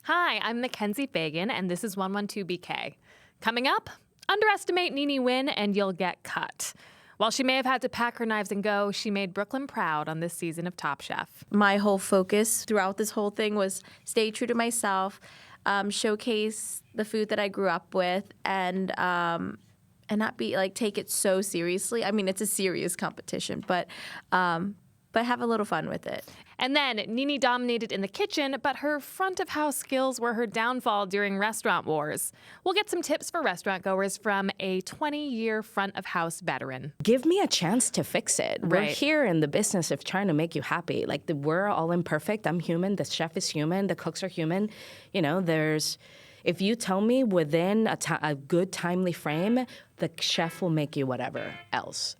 Hi, I'm MacKenzie Fegan, and this is 112BK. Coming up, underestimate Nini Nguyen and you'll get cut. While she may have had to pack her knives and go, she made Brooklyn proud on this season of Top Chef. My whole focus throughout this whole thing was stay true to myself, showcase the food that I grew up with, and not be take it so seriously. I mean, it's a serious competition, but have a little fun with it. And then Nene dominated in the kitchen, but her front of house skills were her downfall during restaurant wars. We'll get some tips for restaurant goers from a 20-year front of house veteran. Give me a chance to fix it. Right. We're here in the business of trying to make you happy. We're all imperfect. I'm human. The chef is human. The cooks are human. If you tell me within a good timely frame, the chef will make you whatever else.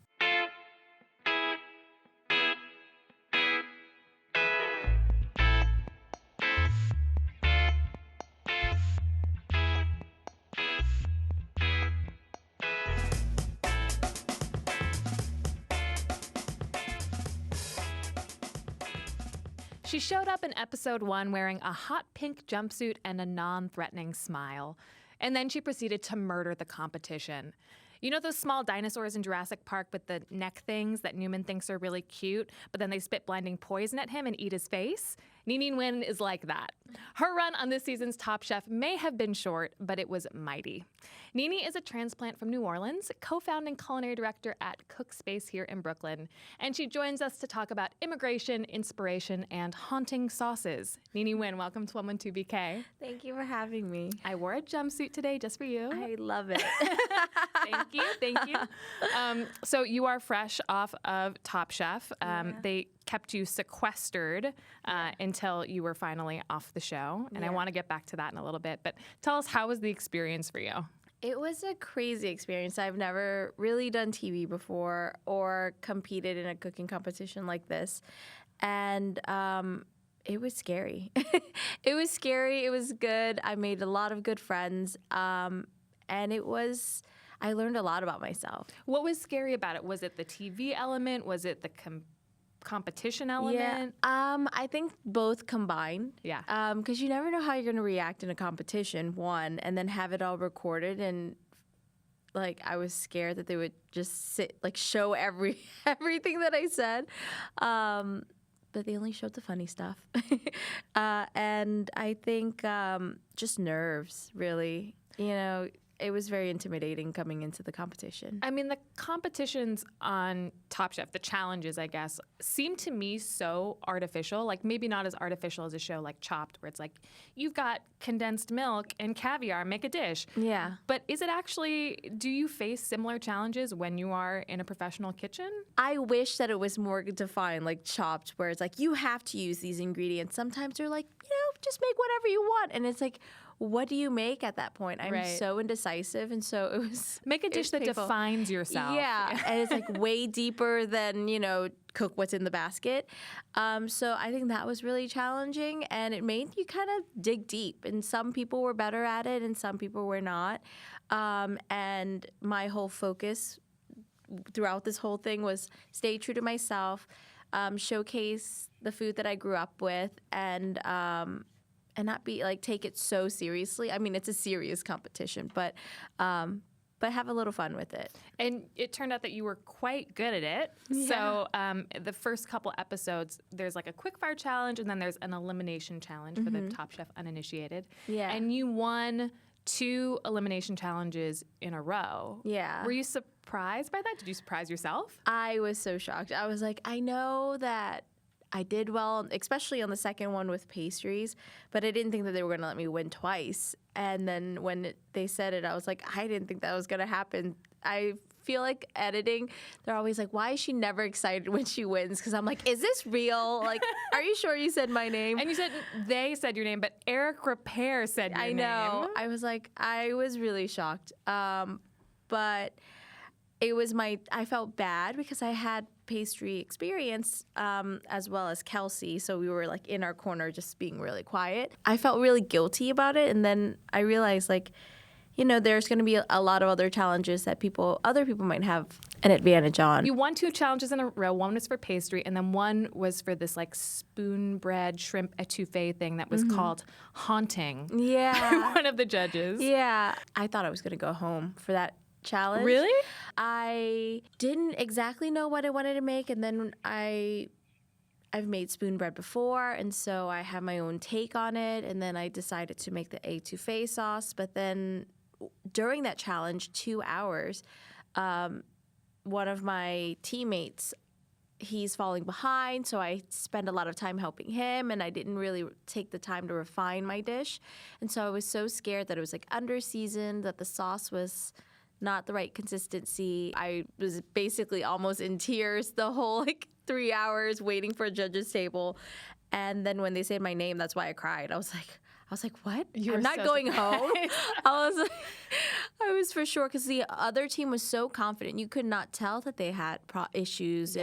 She showed up in episode 1 wearing a hot pink jumpsuit and a non-threatening smile. And then she proceeded to murder the competition. You know those small dinosaurs in Jurassic Park with the neck things that Newman thinks are really cute, but then they spit blinding poison at him and eat his face? Nini Nguyen is like that. Her run on this season's Top Chef may have been short, but it was mighty. Nene is a transplant from New Orleans, co-founding culinary director at Cook Space here in Brooklyn. And she joins us to talk about immigration, inspiration, and haunting sauces. Nini Nguyen, welcome to 112BK. Thank you for having me. I wore a jumpsuit today just for you. I love it. Thank you. So you are fresh off of Top Chef. They kept you sequestered until you were finally off the show. And I want to get back to that in a little bit. But tell us, how was the experience for you? It was a crazy experience. I've never really done TV before or competed in a cooking competition like this. And it was scary. It was scary. It was good. I made a lot of good friends. And I learned a lot about myself. What was scary about it? Was it the TV element? Was it the competition element? I think both combined. Yeah. Because you never know how you're going to react in a competition, one, and then have it all recorded. And I was scared that they would just show everything that I said. But they only showed the funny stuff. And I think just nerves, really. It was very intimidating coming into the competition. I mean, the competitions on Top Chef, the challenges, I guess, seem to me so artificial. Maybe not as artificial as a show like Chopped, where it's you've got condensed milk and caviar, make a dish. Yeah. But is it actually, do you face similar challenges when you are in a professional kitchen? I wish that it was more defined, like Chopped, where it's you have to use these ingredients. Sometimes they're just make whatever you want. And it's what do you make at that point? I'm so indecisive, and so it was... Make a dish that defines yourself. Yeah, and it's way deeper than, cook what's in the basket. So I think that was really challenging, and it made you kind of dig deep. And some people were better at it, and some people were not. And my whole focus throughout this whole thing was stay true to myself, showcase the food that I grew up with, and not be take it so seriously. I mean, it's a serious competition, but have a little fun with it. And it turned out that you were quite good at it. Yeah. So the first couple episodes, there's a quick fire challenge, and then there's an elimination challenge for the Top Chef uninitiated. Yeah. And you won 2 elimination challenges in a row. Yeah. Were you surprised by that? Did you surprise yourself? I was so shocked. I was I know that I did well, especially on the second one with pastries, but I didn't think that they were going to let me win twice. And then when they said it, I was I didn't think that was going to happen. I feel editing, they're always why is she never excited when she wins? Because I'm is this real? Are you sure you said my name? And you said they said your name, but Eric Repair said your name. I know. I was really shocked. But it was I felt bad because I had pastry experience as well as Kelsey, so we were in our corner just being really quiet. I felt really guilty about it, and then I realized there's going to be a lot of other challenges that other people might have an advantage on. You won 2 challenges in a row. One was for pastry, and then one was for this like spoon bread shrimp etouffee thing that was called Haunting. Yeah. One of the judges. Yeah. I thought I was going to go home for that challenge. Really? I didn't exactly know what I wanted to make, and then I've made spoon bread before, and so I have my own take on it, and then I decided to make the etouffee sauce. But then during that challenge, 2 hours, one of my teammates, he's falling behind, so I spent a lot of time helping him, and I didn't really take the time to refine my dish. And so I was so scared that it was like under-seasoned, that the sauce was not the right consistency. I was basically almost in tears the whole like 3 hours waiting for a judge's table. And then when they said my name, that's why I cried. I was like, what? You were I'm not so going home. surprised. I was for sure, because the other team was so confident. You could not tell that they had issues,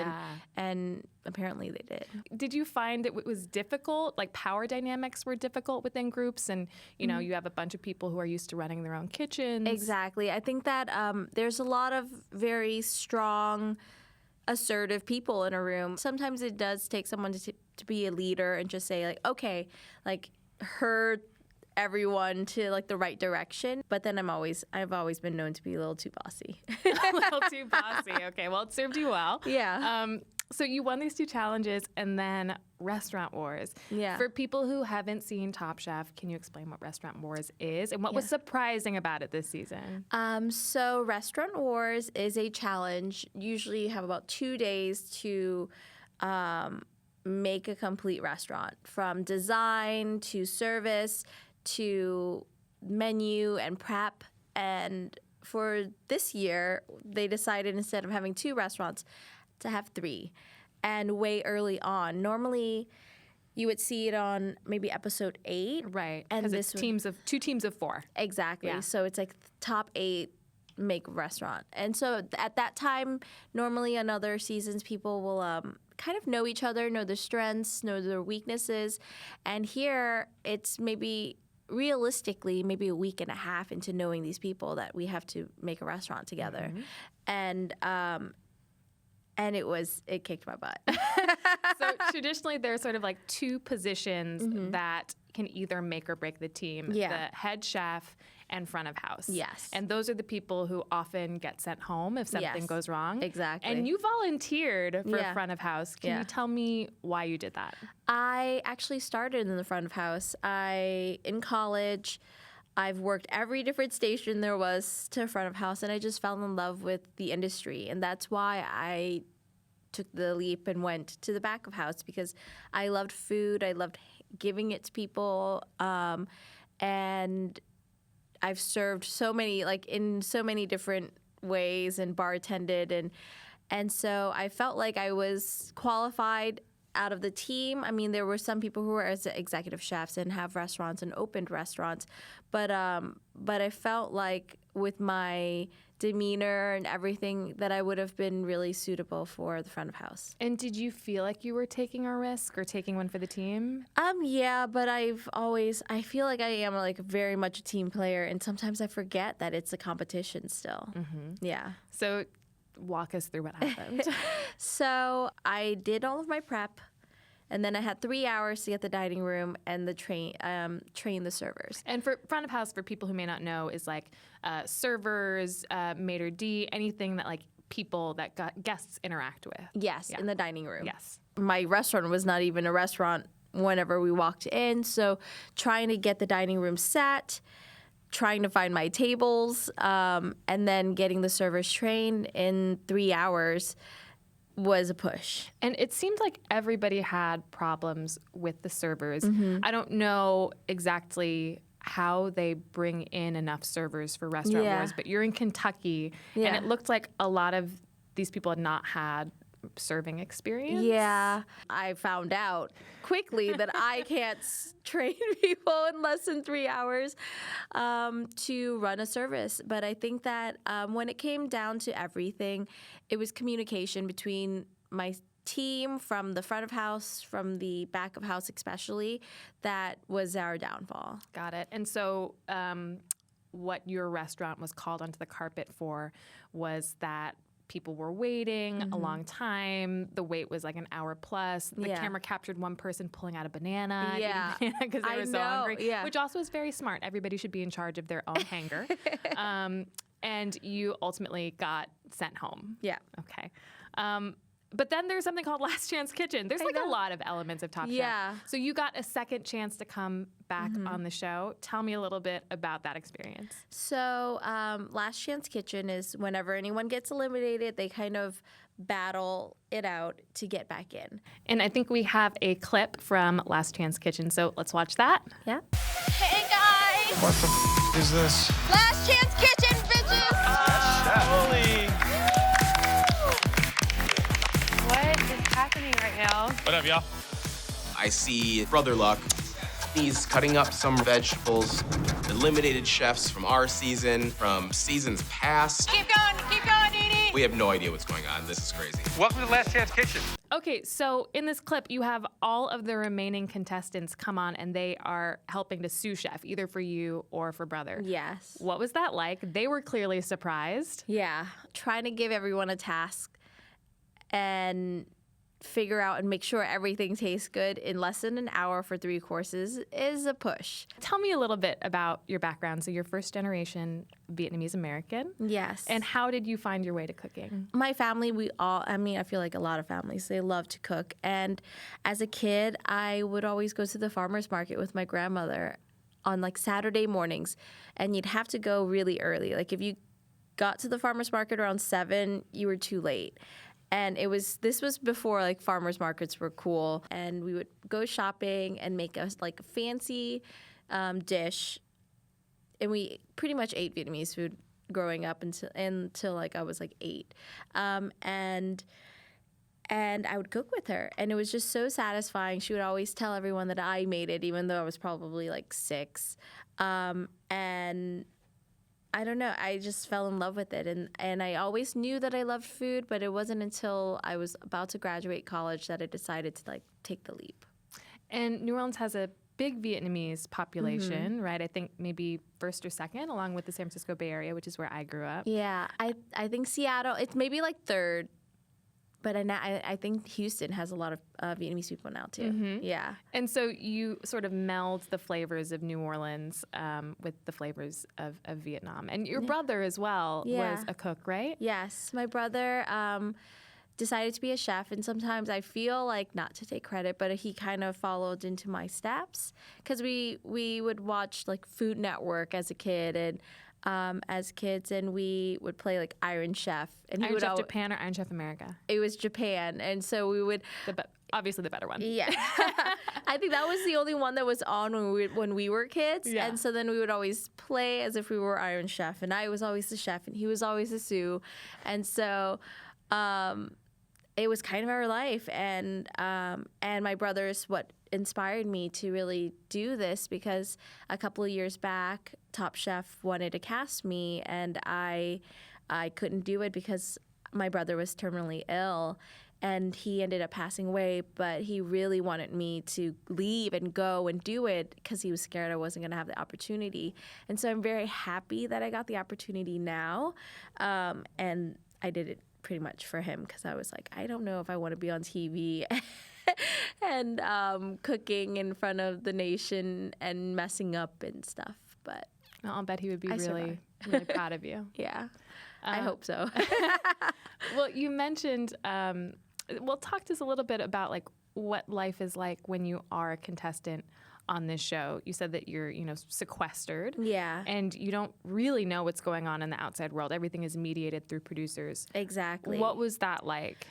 and apparently they did. Did you find it was difficult? Like power dynamics were difficult within groups, and you know you have a bunch of people who are used to running their own kitchens. Exactly. I think that there's a lot of very strong, assertive people in a room. Sometimes it does take someone to be a leader and just say like, okay, like herd everyone to like the right direction. But then I've always been known to be a little too bossy. A little too bossy. Okay, well, it served you well. Yeah. So you won these 2 challenges, and then Restaurant Wars. Yeah. For people who haven't seen Top Chef, can you explain what Restaurant Wars is and what was surprising about it this season? So Restaurant Wars is a challenge. Usually you have about 2 days to make a complete restaurant, from design to service to menu and prep. And for this year, they decided instead of having 2 restaurants to have 3, and way early on. Normally, you would see it on maybe episode 8. Right, and because it's 2 teams of 4. Exactly. Yeah. So it's like top 8 make a restaurant. And so at that time, normally on other seasons, people will kind of know each other, know their strengths, know their weaknesses. And here, it's maybe realistically maybe a week and a half into knowing these people that we have to make a restaurant together. And it kicked my butt. So traditionally, there's sort of like 2 positions that can either make or break the team. Yeah. The head chef and front of house. Yes. And those are the people who often get sent home if something Yes. goes wrong. Exactly. And you volunteered for Yeah. front of house. Can Yeah. you tell me why you did that? I actually started in the front of house. In college, I've worked every different station there was to front of house, and I just fell in love with the industry. And that's why I took the leap and went to the back of house, because I loved food. I loved giving it to people. And I've served so many, like in so many different ways, and bartended. And so I felt like I was qualified out of the team. I mean, there were some people who were as executive chefs and have restaurants and opened restaurants, but I felt like with my demeanor and everything that I would have been really suitable for the front of house. And did you feel like you were taking a risk or taking one for the team? Yeah, but I feel like I am like very much a team player, and sometimes I forget that it's a competition still. Yeah. So walk us through what happened. So I did all of my prep, and then I had 3 hours to get the dining room and the train the servers. And for front of house, for people who may not know, is like servers, maitre d', anything that like people that guests interact with. Yes, in the dining room. Yes. My restaurant was not even a restaurant whenever we walked in, so trying to get the dining room set, trying to find my tables, and then getting the servers trained in 3 hours was a push. And it seemed like everybody had problems with the servers. I don't know exactly how they bring in enough servers for Restaurant Wars, but you're in Kentucky, and it looked like a lot of these people had not had serving experience. Yeah, I found out quickly that I can't train people in less than 3 hours to run a service. But I think that when it came down to everything, it was communication between my team, from the front of house, from the back of house especially, that was our downfall. Got it. And so what your restaurant was called onto the carpet for was that people were waiting a long time. The wait was like an hour plus. The camera captured one person pulling out a banana because they were so hungry, which also is very smart. Everybody should be in charge of their own hanger. And you ultimately got sent home. Yeah. Okay. But then there's something called Last Chance Kitchen. There's like a lot of elements of Top Chef. So you got a second chance to come back on the show. Tell me a little bit about that experience. So Last Chance Kitchen is whenever anyone gets eliminated, they kind of battle it out to get back in. And I think we have a clip from Last Chance Kitchen. So let's watch that. Yeah. Hey, guys. What the is this? Last Chance Kitchen, bitches. Holy. What is happening right now? What up, y'all? I see Brother Luck. He's cutting up some vegetables. Eliminated chefs from our season, from seasons past. Keep going, Nene. We have no idea what's going on. This is crazy. Welcome to Last Chance Kitchen. Okay, so in this clip, you have all of the remaining contestants come on, and they are helping to sous chef, either for you or for Brother. Yes. What was that like? They were clearly surprised. Yeah. Trying to give everyone a task and figure out and make sure everything tastes good in less than an hour for 3 courses is a push. Tell me a little bit about your background. So you're first generation Vietnamese American. Yes. And how did you find your way to cooking? My family, I feel like a lot of families, they love to cook. And as a kid, I would always go to the farmer's market with my grandmother on like Saturday mornings. And you'd have to go really early. Like if you got to the farmer's market around 7, you were too late. And this was before like farmers markets were cool, and we would go shopping and make us like a fancy dish, and we pretty much ate Vietnamese food growing up until like I was like 8, and I would cook with her, and it was just so satisfying. She would always tell everyone that I made it, even though I was probably like 6, and I don't know. I just fell in love with it. And I always knew that I loved food, but it wasn't until I was about to graduate college that I decided to like take the leap. And New Orleans has a big Vietnamese population, right? I think maybe first or second, along with the San Francisco Bay Area, which is where I grew up. Yeah, I think Seattle, it's maybe like third. But I think Houston has a lot of Vietnamese people now, too. Yeah. And so you sort of meld the flavors of New Orleans with the flavors of Vietnam. And your brother as well was a cook, right? Yes. My brother decided to be a chef. And sometimes I feel like, not to take credit, but he kind of followed into my steps. Because we would watch, like, Food Network as a kid and as kids, and we would play like Iron Chef. And Iron Chef Japan or Iron Chef America? It was Japan, and so we would obviously the better one. Yeah, I think that was the only one that was on when we were kids, and so then we would always play as if we were Iron Chef, and I was always the chef, and he was always the sous, and so it was kind of our life, and my brother's what inspired me to really do this, because a couple of years back, Top Chef wanted to cast me, and I couldn't do it because my brother was terminally ill, and he ended up passing away, but he really wanted me to leave and go and do it because he was scared I wasn't going to have the opportunity. And so I'm very happy that I got the opportunity now, and I did it pretty much for him, because I was like, I don't know if I want to be on TV and cooking in front of the nation and messing up and stuff. But I'll bet he would be really proud of you. Yeah, I hope so. Well, you mentioned, talk to us a little bit about like what life is like when you are a contestant on this show. You said that you're, sequestered. Yeah. And you don't really know what's going on in the outside world. Everything is mediated through producers. Exactly. What was that like?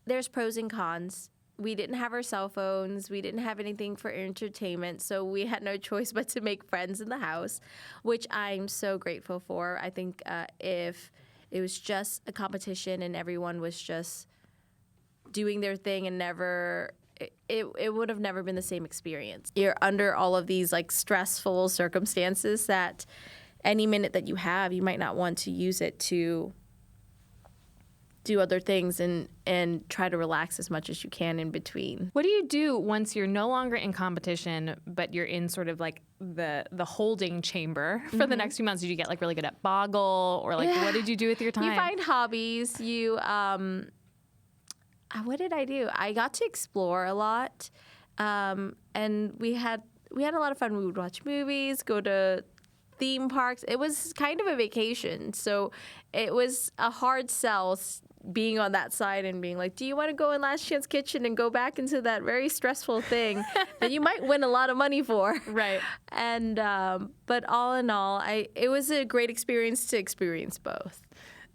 There's pros and cons. We didn't have our cell phones. We didn't have anything for entertainment, so we had no choice but to make friends in the house, which I'm so grateful for. I think if it was just a competition and everyone was just doing their thing and it would have never been the same experience. You're under all of these like stressful circumstances that any minute that you have, you might not want to use it to do other things and try to relax as much as you can in between. What do you do once you're no longer in competition, but you're in sort of like the holding chamber for the next few months? Did you get like really good at boggle, or like what did you do with your time? You find hobbies. You what did I do? I got to explore a lot, and we had a lot of fun. We would watch movies, go to theme parks. It was kind of a vacation, so it was a hard sell being on that side and being like, do you want to go in Last Chance Kitchen and go back into that very stressful thing that you might win a lot of money for? Right. And but all in all, it was a great experience to experience both.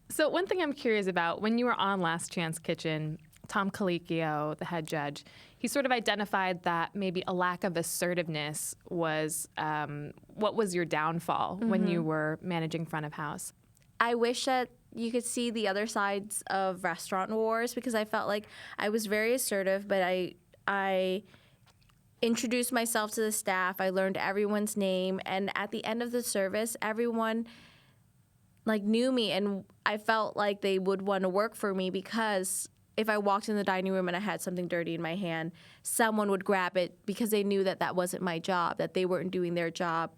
So one thing I'm curious about, when you were on Last Chance Kitchen, Tom Colicchio, the head judge, he sort of identified that maybe a lack of assertiveness was what was your downfall when you were managing front of house. I wish that you could see the other sides of restaurant wars, because I felt like I was very assertive, but I introduced myself to the staff. I learned everyone's name, and at the end of the service, everyone like knew me, and I felt like they would want to work for me, because if I walked in the dining room and I had something dirty in my hand, someone would grab it because they knew that that wasn't my job, that they weren't doing their job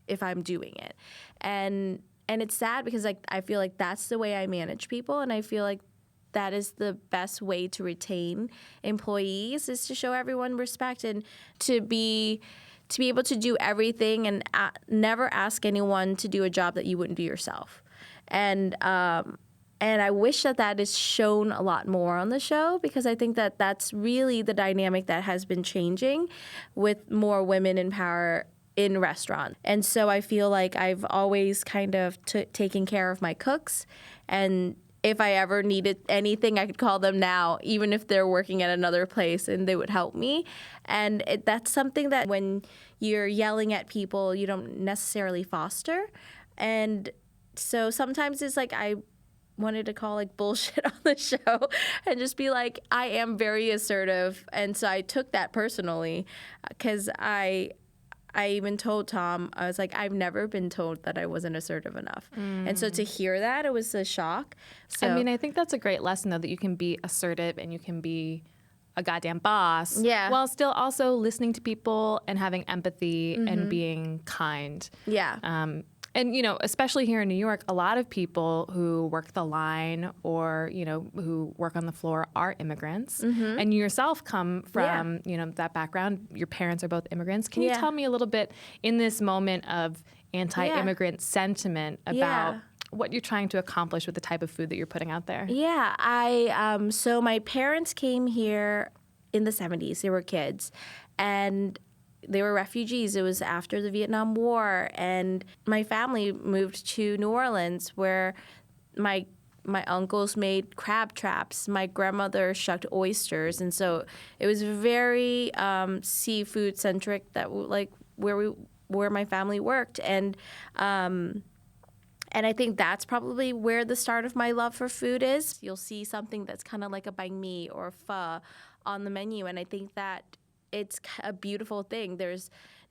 if I'm doing it. And it's sad, because like I feel like that's the way I manage people, and I feel like that is the best way to retain employees, is to show everyone respect and to be able to do everything and never ask anyone to do a job that you wouldn't do yourself. And I wish that is shown a lot more on the show, because I think that that's really the dynamic that has been changing with more women in power in restaurants. And so I feel like I've always kind of taken care of my cooks, and if I ever needed anything, I could call them now, even if they're working at another place, and they would help me. And that's something that when you're yelling at people, you don't necessarily foster. And so sometimes it's like I wanted to call like bullshit on the show and just be like, I am very assertive. And so I took that personally, because I even told Tom, I was like, I've never been told that I wasn't assertive enough. And so to hear that, it was a shock. So, I mean, I think that's a great lesson, though, that you can be assertive and you can be a goddamn boss, while still also listening to people and having empathy and being kind. Yeah. And, you know, especially here in New York, a lot of people who work the line or, you know, who work on the floor are immigrants. And you yourself come from, you know, that background. Your parents are both immigrants. Can you tell me a little bit in this moment of anti-immigrant sentiment about what you're trying to accomplish with the type of food that you're putting out there? Yeah, so my parents came here in the 70s. They were kids, and they were refugees. It was after the Vietnam War, and my family moved to New Orleans, where my uncles made crab traps. My grandmother shucked oysters, and so it was very seafood centric. That like where my family worked, and I think that's probably where the start of my love for food is. You'll see something that's kind of like a banh mi or pho on the menu, and I think that it's a beautiful thing.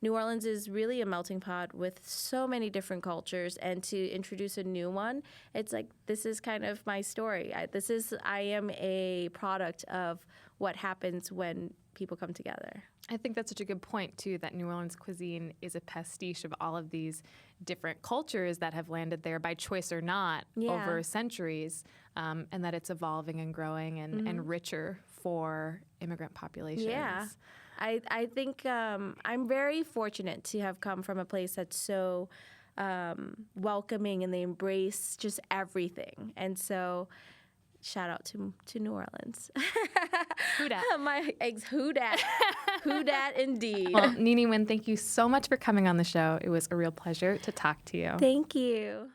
New Orleans is really a melting pot with so many different cultures, and to introduce a new one, it's like, this is kind of my story. I am a product of what happens when people come together. I think that's such a good point, too, that New Orleans cuisine is a pastiche of all of these different cultures that have landed there by choice or not over centuries, and that it's evolving and growing and richer for immigrant populations. Yeah. I think I'm very fortunate to have come from a place that's so welcoming, and they embrace just everything. And so shout out to New Orleans. Who dat? My eggs, who dat? Who dat indeed. Well, Nini Nguyen, thank you so much for coming on the show. It was a real pleasure to talk to you. Thank you.